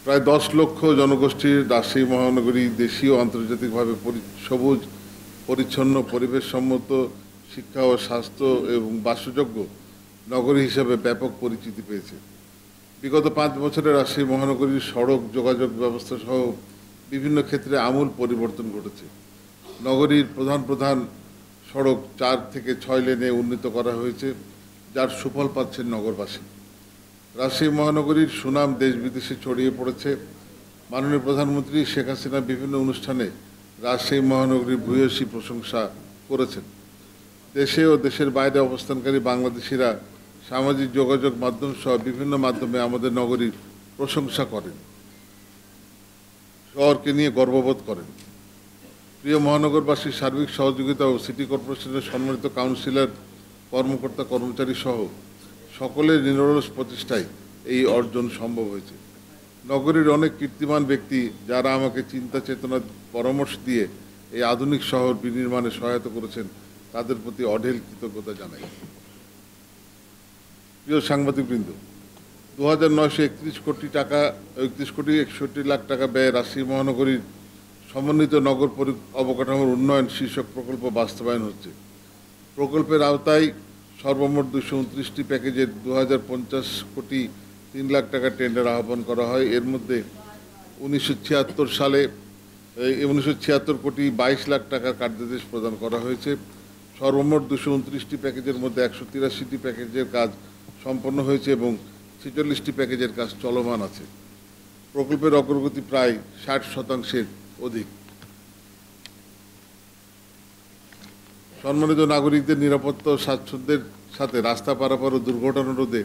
প্রায় ১০ লক্ষ জনগোষ্ঠীর রাজশাহী মহানগরী দেশীয় ও আন্তর্জাতিকভাবে সবুজ, পরিচ্ছন্ন, পরিবেশসম্মত, শিক্ষা ও স্বাস্থ্য এবং বাসযোগ্য নগরী হিসেবে ব্যাপক পরিচিতি পেয়েছে। বিগত ৫ বছরে রাজশাহী মহানগরীর সড়ক যোগাযোগ ব্যবস্থা সহ বিভিন্ন ক্ষেত্রে আমূল পরিবর্তন ঘটেছে। নগরীর প্রধান প্রধান সড়ক ৪ থেকে ৬ লেনে উন্নীত করা হয়েছে, যার সুফল পাচ্ছেন নগরবাসী। রাজশাহী মহানগরীর সুনাম দেশ বিদেশে ছড়িয়ে পড়েছে। মাননীয় প্রধানমন্ত্রী শেখ হাসিনা বিভিন্ন অনুষ্ঠানে রাজশাহী মহানগরীর ভূয়সী প্রশংসা করেছেন। দেশে ও দেশের বাইরে অবস্থানকারী বাংলাদেশিরা সামাজিক যোগাযোগ মাধ্যম সহ বিভিন্ন মাধ্যমে আমাদের নগরীর প্রশংসা করেন, শহরকে নিয়ে গর্ববোধ করেন। প্রিয় মহানগরবাসীর সার্বিক সহযোগিতা ও সিটি কর্পোরেশনের সম্মানিত কাউন্সিলর, কর্মকর্তা, কর্মচারী সহ সকলের নিরলস প্রচেষ্টায় এই অর্জন সম্ভব হয়েছে। নগরীর অনেক কীর্তিমান ব্যক্তি যারা আমাকে চিন্তা চেতনার পরামর্শ দিয়ে এই আধুনিক শহর বিনির্মাণে সহায়তা করেছেন, তাদের প্রতি অঢেল কৃতজ্ঞতা জানাই। প্রিয় সাংবাদিকবৃন্দ, ২,৯৩১ কোটি টাকা ৩১,৬১ টাকা ব্যয়ে রাজশাহী মহানগরীর সমন্বিত নগর অবকাঠামোর উন্নয়ন শীর্ষক প্রকল্প বাস্তবায়ন হচ্ছে। প্রকল্পের আওতায় সর্বমোট ২২৯টি প্যাকেজের ২,০৫০ কোটি ৩ লাখ টাকা টেন্ডার আহ্বান করা হয়। এর মধ্যে ১৯৭৬ কোটি ২২ লাখ টাকার কার্যাদেশ প্রদান করা হয়েছে। সর্বমোট ২২৯টি প্যাকেজের মধ্যে ১৮৩টি প্যাকেজের কাজ সম্পন্ন হয়েছে এবং ৪৬টি প্যাকেজের কাজ চলমান আছে। প্রকল্পের অগ্রগতি প্রায় ৬০% অধিক। সম্মানিত নাগরিকদের নিরাপত্তা ও স্বাচ্ছন্দ্যের সাথে রাস্তা পারাপার ও দুর্ঘটনা রোধে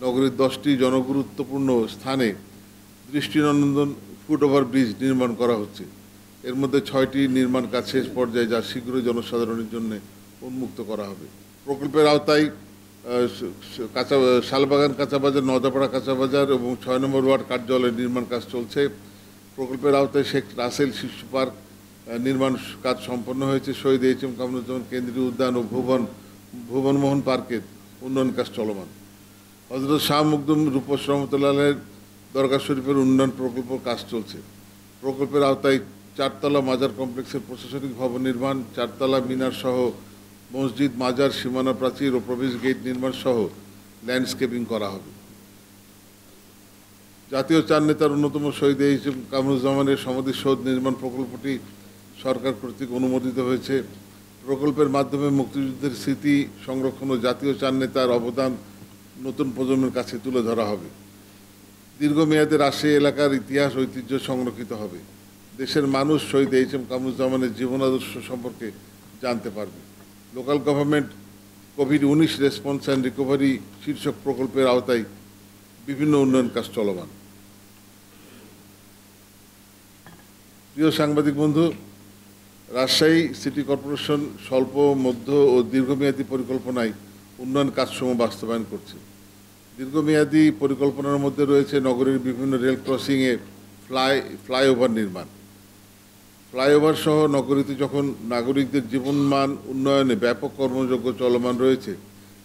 নগরীর 10টি জনগুরুত্বপূর্ণ স্থানে দৃষ্টিনন্দন ফুটওভার ব্রিজ নির্মাণ করা হচ্ছে। এর মধ্যে 6টি নির্মাণ কাজ শেষ পর্যায়ে, যা শীঘ্রই জনসাধারণের জন্য উন্মুক্ত করা হবে। প্রকল্পের আওতায় শালবাগান কাঁচাবাজার, নদাপাড়া কাঁচাবাজার এবং 6 নম্বর ওয়ার্ড কার্যালয়ের নির্মাণ কাজ চলছে। প্রকল্পের আওতায় শেখ রাসেল শিশু পার্ক নির্মাণ কাজ সম্পন্ন হয়েছে। শহীদ এইচ.এম. কামরুজ্জামান কেন্দ্রীয় উদ্যান ও ভুবনমোহন পার্কের উন্নয়ন কাজ চলমান। হযরত শাহ মখদুম রূপস রহমতুল্লাহের দরগা শরীফের উন্নয়ন প্রকল্প কাজ চলছে। প্রকল্পের আওতায় 4তলা মাজার কমপ্লেক্সের প্রশাসনিক ভবন নির্মাণ, 4তলা মিনার সহ মসজিদ, মাজার, সীমানা প্রাচীর ও প্রবেশ গেট নির্মাণ সহ ল্যান্ডস্কেপিং করা হবে। জাতীয় চার নেতার অন্যতম শহীদ এইচ.এম. কামরুজ্জামানের সমাধিসৌধ নির্মাণ প্রকল্পটি সরকার কর্তৃক অনুমোদিত হয়েছে। প্রকল্পের মাধ্যমে মুক্তিযুদ্ধের স্মৃতি সংরক্ষণ ও জাতীয় চার নেতার অবদান নতুন প্রজন্মের কাছে তুলে ধরা হবে। দীর্ঘমেয়াদে রাজশাহী এলাকার ইতিহাস ঐতিহ্য সংরক্ষিত হবে। দেশের মানুষ শহীদ এইচ.এম. কামরুজ্জামানের জীবন আদর্শ সম্পর্কে জানতে পারবে। Local government COVID-19 response and recovery শীর্ষক প্রকল্পের আওতায় বিভিন্ন উন্নয়ন কাজ চলমান। প্রিয় সাংবাদিক বন্ধু, রাজশাহী সিটি কর্পোরেশন স্বল্প, মধ্য ও দীর্ঘমেয়াদী পরিকল্পনায় উন্নয়ন কাজসমূহ বাস্তবায়ন করছে। দীর্ঘমেয়াদী পরিকল্পনার মধ্যে রয়েছে নগরীর বিভিন্ন রেল ক্রসিংয়ে ফ্লাইওভার নির্মাণ। ফ্লাইওভার সহ নগরীতে যখন নাগরিকদের জীবনমান উন্নয়নে ব্যাপক কর্মযজ্ঞ চলমান রয়েছে,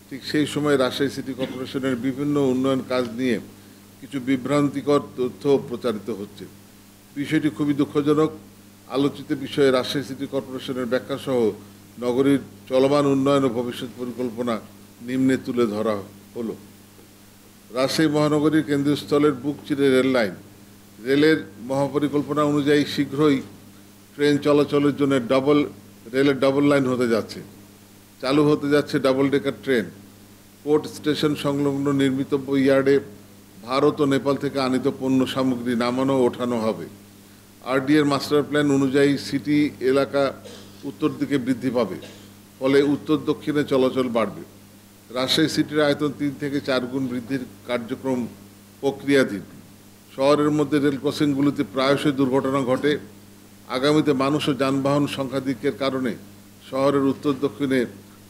ঠিক সেই সময় রাজশাহী সিটি কর্পোরেশনের বিভিন্ন উন্নয়ন কাজ নিয়ে কিছু বিভ্রান্তিকর তথ্য প্রচারিত হচ্ছে। বিষয়টি খুবই দুঃখজনক। আলোচিত বিষয়ে রাজশাহী সিটি কর্পোরেশনের ব্যাখ্যাসহ নগরীর চলমান উন্নয়ন ও ভবিষ্যৎ পরিকল্পনা নিম্নে তুলে ধরা হলো। রাজশাহী মহানগরীর কেন্দ্রীয় স্থলের বুক চিরে রেল লাইন। রেলের মহাপরিকল্পনা অনুযায়ী শীঘ্রই ট্রেন চলাচলের জন্য রেলের ডাবল লাইন হতে যাচ্ছে। চালু হতে যাচ্ছে double decker train. Port station সংলগ্ন নির্মিতব্য ইয়ার্ডে ভারত ও নেপাল থেকে আনিত পণ্য সামগ্রী নামানো ও ওঠানো হবে। আরডিএর মাস্টার প্ল্যান অনুযায়ী সিটি এলাকা উত্তর দিকে বৃদ্ধি পাবে, ফলে উত্তর দক্ষিণে চলাচল বাড়বে। রাজশাহী সিটির আয়তন 3 থেকে 4 গুণ বৃদ্ধির কার্যক্রম প্রক্রিয়াধীন। শহরের মধ্যে রেল ক্রসিংগুলিতে প্রায়শই দুর্ঘটনা ঘটে। আগামীতে মানুষ ও যানবাহন সংখ্যাধিক্যের কারণে শহরের উত্তর দক্ষিণে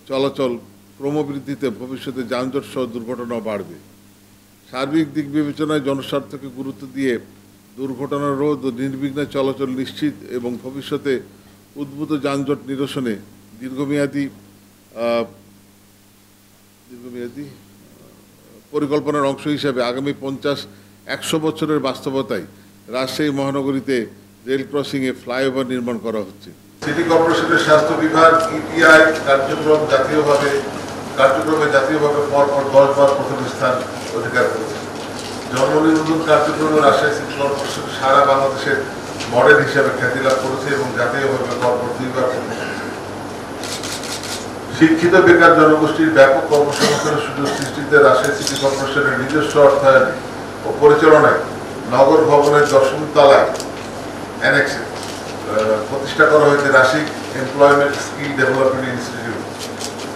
চলাচল ক্রমবৃদ্ধিতে ভবিষ্যতে যানজট সহ দুর্ঘটনাও বাড়বে। সার্বিক দিক বিবেচনায় জনস্বার্থকে গুরুত্ব দিয়ে দুর্ঘটনা রোধ ও নির্বিঘ্নে চলাচল নিশ্চিত এবং ভবিষ্যতে উদ্ভূত যানজট নিরসনে দীর্ঘমেয়াদী পরিকল্পনার অংশ হিসাবে আগামী 50 100 বছরের বাস্তবতায় রাজশাহী মহানগরীতে রেল ক্রসিংয়ে ফ্লাইওভার নির্মাণ করা হচ্ছে। সিটি কর্পোরেশনের স্বাস্থ্য বিভাগ ইপিআই কার্যক্রমে জাতীয়ভাবে পরপর 10 বার প্রথম স্থান অধিকার করেছে। জন্ম নিবন্ধন কার্যক্রমে রাজশাহী সিটি কর্পোরেশন সারা বাংলাদেশের মডেল হিসেবে খ্যাতি লাভ করেছে এবং জাতীয়ভাবে পরপর 2 বার প্রথম হয়েছে। শিক্ষিত বেকার জনগোষ্ঠীর ব্যাপক কর্মসংস্থানের সুযোগ সৃষ্টিতে রাজশাহী সিটি কর্পোরেশনের নিজস্ব অর্থায়নে ও পরিচালনায় নগর ভবনের 10ম তলায় অ্যানেক্সে প্রতিষ্ঠা করা হয়েছে Rajshahi employment skill development institute.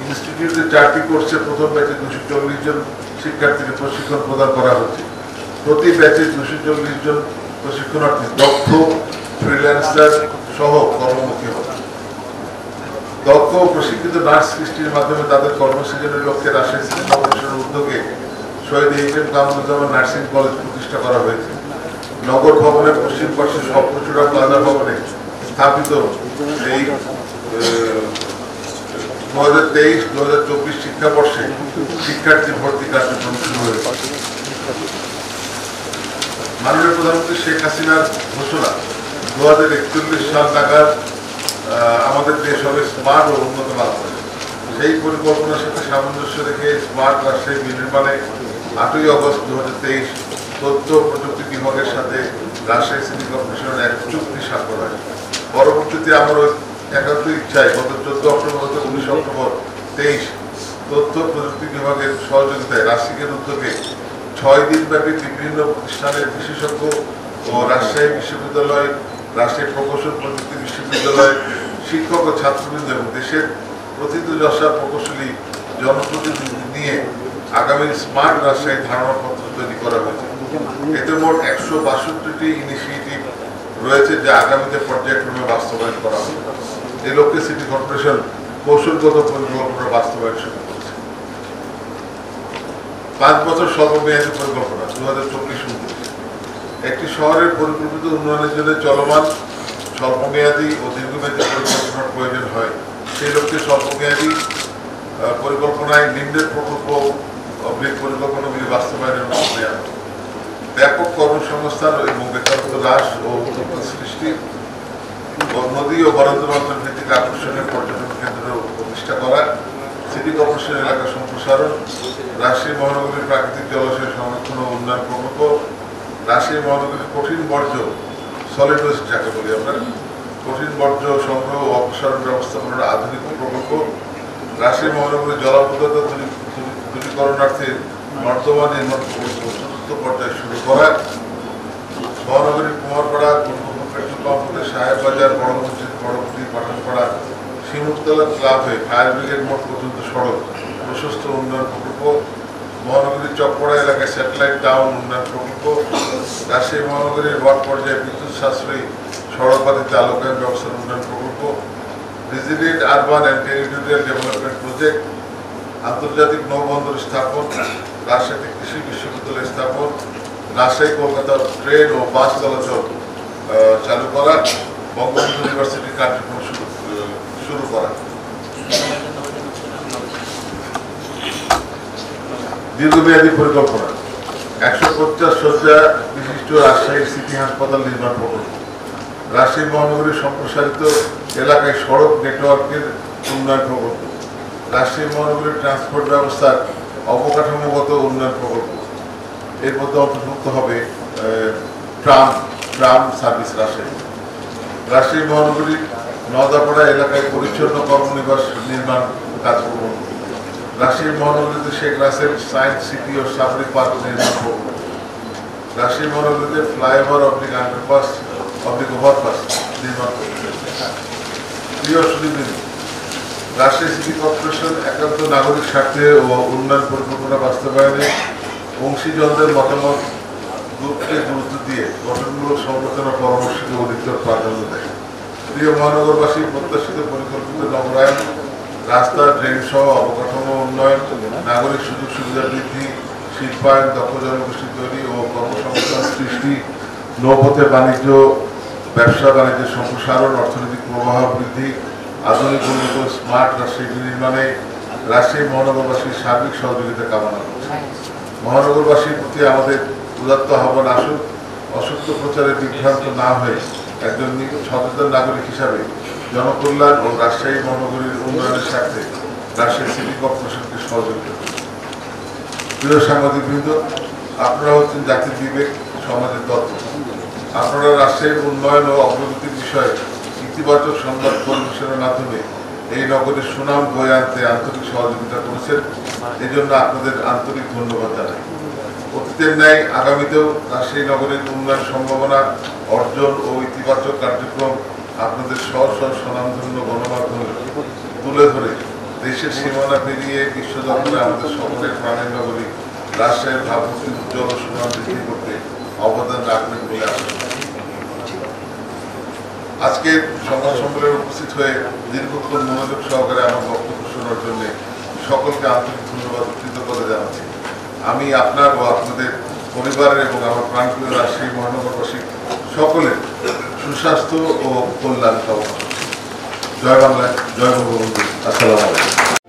ইনস্টিটিউটে 4টি কোর্সে প্রথম ব্যাচে 240 জন শিক্ষার্থীকে প্রশিক্ষণ প্রদান করা হচ্ছে। প্রতি ব্যাচে 240 জন প্রশিক্ষণার্থী দক্ষ ফ্রিল্যান্সার সহ কর্মমুখী হবে। দক্ষ ও প্রশিক্ষিত নার্স সৃষ্টির মাধ্যমে তাদের কর্মসৃজনের লক্ষ্যে রাজশাহী সিটি কর্পোরেশনের উদ্যোগে শহীদ এইচএম কামরুজ্জামান নার্সিং কলেজ প্রতিষ্ঠা করা হয়েছে। নগর ভবনের পশ্চিম পাশে সপ্তচূড়া প্লাজা ভবনে স্থাপিত এই 2023-2024 শিক্ষাবর্ষে শিক্ষার্থী ভর্তি কার্যক্রম শুরু হয়েছে। মাননীয় প্রধানমন্ত্রী শেখ হাসিনার ঘোষণা 2041 সাল নাগাদ আমাদের দেশ হবে স্মার্ট ও উন্নত বাংলাদেশ। সেই পরিকল্পনার সাথে সামঞ্জস্য রেখে স্মার্ট রাজশাহী বিনির্মাণে 8ই আগস্ট 2023 তথ্য প্রযুক্তি বিভাগের সাথে রাজশাহী সিটি কর্পোরেশনের এক চুক্তি স্বাক্ষর হয়। পরবর্তীতে আমার একান্ত ইচ্ছায় গত 14 অক্টোবর থেকে 19 অক্টোবর 23 তথ্য প্রযুক্তি বিভাগের সহযোগিতায় রাজশাহীর উদ্যোগে 6 দিনব্যাপী বিভিন্ন প্রতিষ্ঠানের বিশেষজ্ঞ ও রাজশাহী বিশ্ববিদ্যালয়, রাজশাহী প্রকৌশল প্রযুক্তি বিশ্ববিদ্যালয়, শিক্ষক ও ছাত্রবৃন্দ এবং দেশের প্রথিতযশা প্রকৌশলী জনপ্রতিনিধি নিয়ে আগামী স্মার্ট রাজশাহী ধারণাপত্র তৈরি করা হয়েছে। এতে মোট 162টি ইনিশিয়েটিভ রয়েছে যা আগামীতে পর্যায়ক্রমে বাস্তবায়ন করা হবে। এই লক্ষ্যে সিটি কর্পোরেশন কৌশলগত পরিকল্পনা বাস্তবায়ন শুরু করেছে। 5 বছর স্বল্পমেয়াদী পরিকল্পনা 2024-29 একটি শহরের পরিকল্পিত উন্নয়নের জন্য চলমান স্বল্পমেয়াদী ও দীর্ঘমেয়াদী পরিকল্পনার প্রয়োজন হয়। সেই লক্ষ্যে স্বল্পমেয়াদী পরিকল্পনায় নিম্নের প্রকল্প পরিকল্পনাগুলি বাস্তবায়নের মধ্যে নেওয়া হবে। ব্যাপক কর্মসংস্থান এবং বেকারত্ব হ্রাস ও সৃষ্টি ও নদী ও বরাদ্দ অঞ্চল ভিত্তিক আকর্ষণীয় পর্যটন কেন্দ্র প্রতিষ্ঠা করা, সিটি কর্পোরেশন এলাকা সম্প্রসারণ, রাজশাহী মহানগরীর প্রাকৃতিক জলাশয় সংরক্ষণ ও উন্নয়ন প্রকল্প, রাজশাহী মহানগরীর কঠিন বর্জ্য সলিড ওয়েস্ট যাকে বলি আমরা, কঠিন বর্জ্য সংগ্রহ ও অপসারণ ব্যবস্থাপনার আধুনিক প্রকল্প, রাজশাহী মহানগরীর জলাবদ্ধতা দূরীকরণার্থে নর্দমা নির্মাণ চতুর্থ পর্যায়ে শুরু করা, মহানগরীর কুমারপাড়া, পেট্রোল পাম্প হতে সাহেববাজার, বড় মসজিদ, বড়গুটি, পাঠানপাড়া, শিমুলতলা ক্লাব হয়ে ফায়ার ব্রিগেড মোড় পর্যন্ত সড়ক প্রশস্ত উন্নয়ন প্রকল্প, মহানগরীর চকপাড়া এলাকায় স্যাটেলাইট টাউন উন্নয়ন প্রকল্প, রাজশাহী মহানগরীর ওয়ার্ড পর্যায়ে বিদ্যুৎ সাশ্রয়ী সড়ক বাতি চালকায়ন ব্যবস্থার উন্নয়ন প্রকল্প, resilient urban and territorial development project, আন্তর্জাতিক নৌবন্দর স্থাপন, রাজশাহী কৃষি বিশ্ববিদ্যালয় স্থাপন, রাজশাহী কলকাতা ট্রেন ও বাস চলাচল চালু করা, বঙ্গবন্ধু ইউনিভার্সিটির কার্যক্রম শুরু করা। দীর্ঘমেয়াদী পরিকল্পনা 150 শয্যা বিশিষ্ট রাজশাহী সিটি হাসপাতাল নির্মাণ প্রকল্প, রাজশাহী মহানগরীর সম্প্রসারিত এলাকায় সড়ক নেটওয়ার্কের উন্নয়ন প্রকল্প, রাজশাহী মহানগরীর ট্রান্সপোর্ট ব্যবস্থার অবকাঠামোগত উন্নয়ন প্রকল্প। এর মধ্যে অন্তর্ভুক্ত হবে ট্রাম সার্ভিস রাজশাহী। রাজশাহী মহানগরীর নদাপাড়া এলাকায় পরিচ্ছন্ন কর্মনিবাস নির্মাণ কার্যক্রম, রাজশাহী মহানগরীতে শেখ রাসেল সায়েন্স সিটি ও সাবরি পার্ক নির্মাণ প্রকল্প, রাজশাহী মহানগরীতে flyover oblique underpass oblique overpass নির্মাণ প্রকল্প। প্রিয় সুধীবৃন্দ, রাজশাহী সিটি কর্পোরেশন একান্ত নাগরিক স্বার্থে ও উন্নয়ন পরিকল্পনা বাস্তবায়নে অংশীজনদের মতামত গুরুত্ব দিয়ে গঠনমূলক সমালোচনা পরামর্শকে অধিকতর প্রাধান্য দেয়। প্রিয় মহানগরবাসী, প্রত্যাশিত পরিকল্পিত নগরায়ন, রাস্তা, ড্রেন সহ অবকাঠামো উন্নয়ন, নাগরিক সুযোগ সুবিধা বৃদ্ধি, শিল্পায়ন, দক্ষ জনগোষ্ঠী তৈরি ও কর্মসংস্থান সৃষ্টি, নৌপথে বাণিজ্য, ব্যবসা বাণিজ্যের সম্প্রসারণ, অর্থনৈতিক প্রবাহ বৃদ্ধি, আধুনিক উন্নত স্মার্ট রাজশাহী নির্মাণে রাজশাহী মহানগরবাসীর সার্বিক সহযোগিতা কামনা করছে। মহানগরবাসীর প্রতি আমাদের উদাত্ত আহ্বান আসুন, অসত্য প্রচারে বিভ্রান্ত না হয়ে একজন সচেতন নাগরিক হিসাবে জনকল্যাণ ও রাজশাহী মহানগরীর উন্নয়নের স্বার্থে রাজশাহী সিটি কর্পোরেশনকে সহযোগিতা করুন। প্রিয় সাংবাদিকবৃন্দ, আপনারা হচ্ছেন জাতির বিবেক, সমাজের তত্ত্ব। আপনারা রাজশাহীর উন্নয়ন ও অগ্রগতির বিষয়ে ইতিবাচক সংবাদ পরিবেশনের মাধ্যমে এই নগরের সুনাম বয়ে আনতে আন্তরিক সহযোগিতা করেছেন। এই জন্য আপনাদের আন্তরিক ধন্যবাদ জানাই। অতীতের ন্যায় আগামীতেও রাজশাহী নগরের উন্নয়ন সম্ভাবনা, অর্জন ও ইতিবাচক কার্যক্রম আপনাদের স্ব স্বনামধন্য গণমাধ্যমে তুলে ধরে দেশের সীমানা পেরিয়ে বিশ্বদরবারে আমাদের সকলের প্রাণের নগরী রাজশাহীর ভাবমূর্তি উজ্জ্বল ও সুনাম বৃদ্ধি করতে অবদান রাখবেন বলে আশা করি। আজকের সংবাদ সম্মেলনে উপস্থিত হয়ে দীর্ঘক্ষণ মনোযোগ সহকারে আমার বক্তব্য শোনার জন্য সকলকে আন্তরিক ধন্যবাদ ও কৃতজ্ঞতা জানাচ্ছি। আমি আপনার ও আপনাদের পরিবারের এবং আমার প্রাণপ্রিয় রাজশাহী মহানগরবাসী সকলের সুস্বাস্থ্য ও কল্যাণ কামনা করছি। জয় বাংলা, জয় বঙ্গবন্ধু। আসসালামু আলাইকুম।